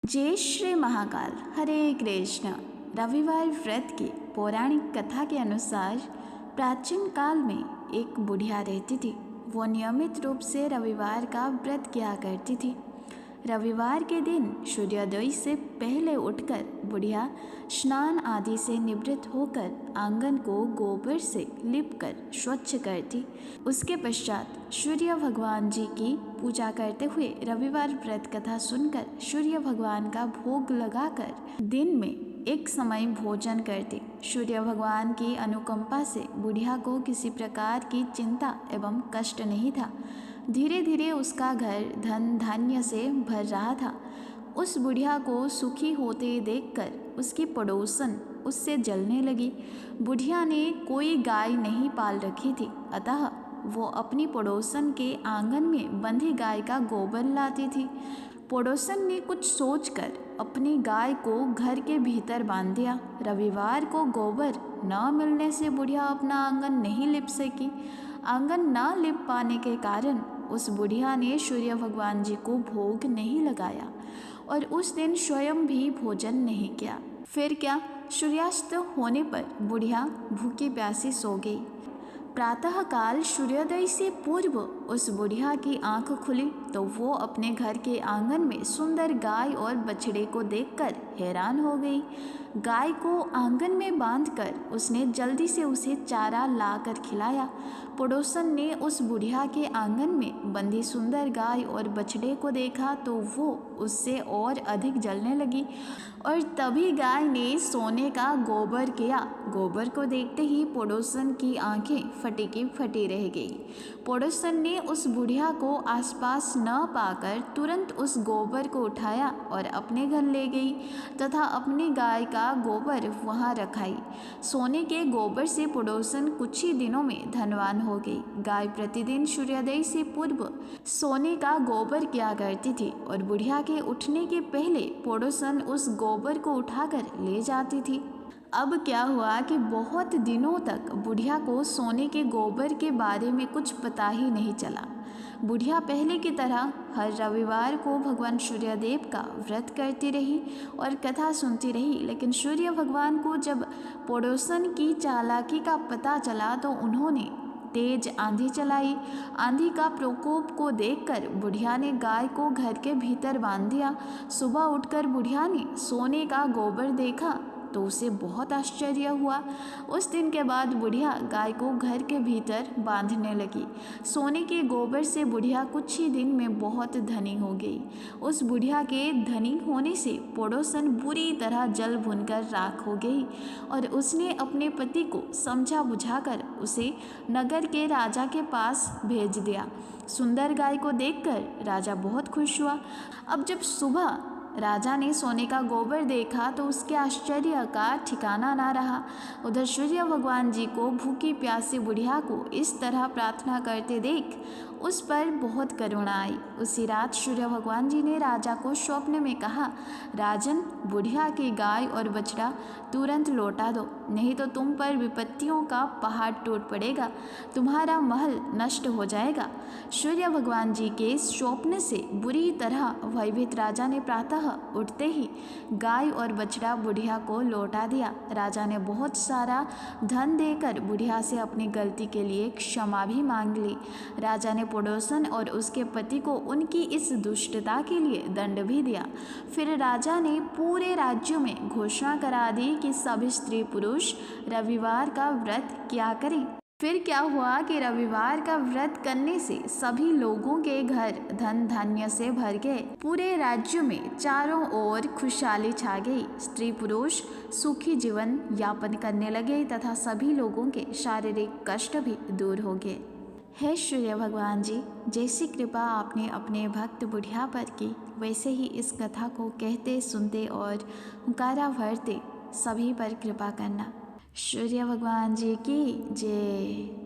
जय श्री महाकाल। हरे कृष्ण। रविवार व्रत की पौराणिक कथा के अनुसार प्राचीन काल में एक बुढ़िया रहती थी। वो नियमित रूप से रविवार का व्रत किया करती थी। रविवार के दिन सूर्योदय से पहले उठकर बुढ़िया स्नान आदि से निवृत्त होकर आंगन को गोबर से लिपकर स्वच्छ करती। उसके पश्चात सूर्य भगवान जी की पूजा करते हुए रविवार व्रत कथा सुनकर सूर्य भगवान का भोग लगाकर दिन में एक समय भोजन करती। सूर्य भगवान की अनुकंपा से बुढ़िया को किसी प्रकार की चिंता एवं कष्ट नहीं था। धीरे धीरे उसका घर धन धान्य से भर रहा था। उस बुढ़िया को सुखी होते देखकर उसकी पड़ोसन उससे जलने लगी। बुढ़िया ने कोई गाय नहीं पाल रखी थी, अतः वो अपनी पड़ोसन के आंगन में बंधी गाय का गोबर लाती थी। पड़ोसन ने कुछ सोचकर अपनी गाय को घर के भीतर बांध दिया। रविवार को गोबर न मिलने से बुढ़िया अपना आंगन नहीं लिप सकी। आंगन न लिप पाने के कारण उस बुढ़िया ने सूर्य भगवान जी को भोग नहीं लगाया और उस दिन स्वयं भी भोजन नहीं किया। फिर क्या, सूर्यास्त होने पर बुढ़िया भूखी प्यासी सो गई। प्रातःकाल सूर्योदय से पूर्व उस बुढ़िया की आंख खुली तो वो अपने घर के आंगन में सुंदर गाय और बछड़े को देखकर हैरान हो गई। गाय को आंगन में बांधकर उसने जल्दी से उसे चारा लाकर खिलाया। पड़ोसन ने उस बुढ़िया के आंगन में बंधी सुंदर गाय और बछड़े को देखा तो वो उससे और अधिक जलने लगी और तभी गाय ने सोने का गोबर किया। गोबर को देखते ही पड़ोसन की आंखें फटी की फटी रह गई। पड़ोसन ने उस बुढ़िया को आसपास न पाकर तुरंत उस गोबर को उठाया और अपने घर ले गई तथा अपनी गाय का गोबर वहां रखाई। सोने के गोबर से पड़ोसन कुछ ही दिनों में धनवान हो गई। गाय प्रतिदिन सूर्योदय से पूर्व सोने का गोबर किया करती थी और बुढ़िया के उठने के पहले पड़ोसन उस गोबर को उठाकर ले जाती थी। अब क्या हुआ कि बहुत दिनों तक बुढ़िया को सोने के गोबर के बारे में कुछ पता ही नहीं चला। बुढ़िया पहले की तरह हर रविवार को भगवान सूर्यदेव का व्रत करती रही और कथा सुनती रही, लेकिन सूर्य भगवान को जब पड़ोसन की चालाकी का पता चला तो उन्होंने तेज आंधी चलाई। आंधी का प्रकोप को देखकर बुढ़िया ने गाय को घर के भीतर बांध दिया। सुबह उठकर बुढ़िया ने सोने का गोबर देखा तो उसे बहुत आश्चर्य हुआ। उस दिन के बाद बुढ़िया गाय को घर के भीतर बांधने लगी। सोने के गोबर से बुढ़िया कुछ ही दिन में बहुत धनी हो गई। उस बुढ़िया के धनी होने से पड़ोसन बुरी तरह जल भुनकर राख हो गई और उसने अपने पति को समझा बुझाकर उसे नगर के राजा के पास भेज दिया। सुंदर गाय को देखकर राजा बहुत खुश हुआ। अब जब सुबह राजा ने सोने का गोबर देखा तो उसके आश्चर्य का ठिकाना ना रहा। उधर सूर्य भगवान जी को भूखी प्यासी बुढ़िया को इस तरह प्रार्थना करते देख उस पर बहुत करुणा आई। उसी रात सूर्य भगवान जी ने राजा को स्वप्न में कहा, राजन, बुढ़िया की गाय और बछड़ा तुरंत लौटा दो, नहीं तो तुम पर विपत्तियों का पहाड़ टूट पड़ेगा, तुम्हारा महल नष्ट हो जाएगा। सूर्य भगवान जी के स्वप्न से बुरी तरह भयभीत राजा ने प्रातः उठते ही गाय और बछड़ा बुढ़िया को लौटा दिया। राजा ने बहुत सारा धन देकर बुढ़िया से अपनी गलती के लिए क्षमा भी मांग ली। राजा ने पड़ोसन और उसके पति को उनकी इस दुष्टता के लिए दंड भी दिया। फिर राजा ने पूरे राज्य में घोषणा करा दी कि सभी स्त्री पुरुष रविवार का व्रत किया करें। फिर क्या हुआ कि रविवार का व्रत करने से सभी लोगों के घर धन धान्य से भर गए। पूरे राज्य में चारों ओर खुशहाली छा गई। स्त्री पुरुष सुखी जीवन यापन करने लगे तथा सभी लोगों के शारीरिक कष्ट भी दूर हो गए। हे सूर्य भगवान जी, जैसी कृपा आपने अपने भक्त बुढ़िया पर की, वैसे ही इस कथा को कहते सुनते और हुंकारा भरते सभी पर कृपा करना। सूर्य भगवान जी की जय।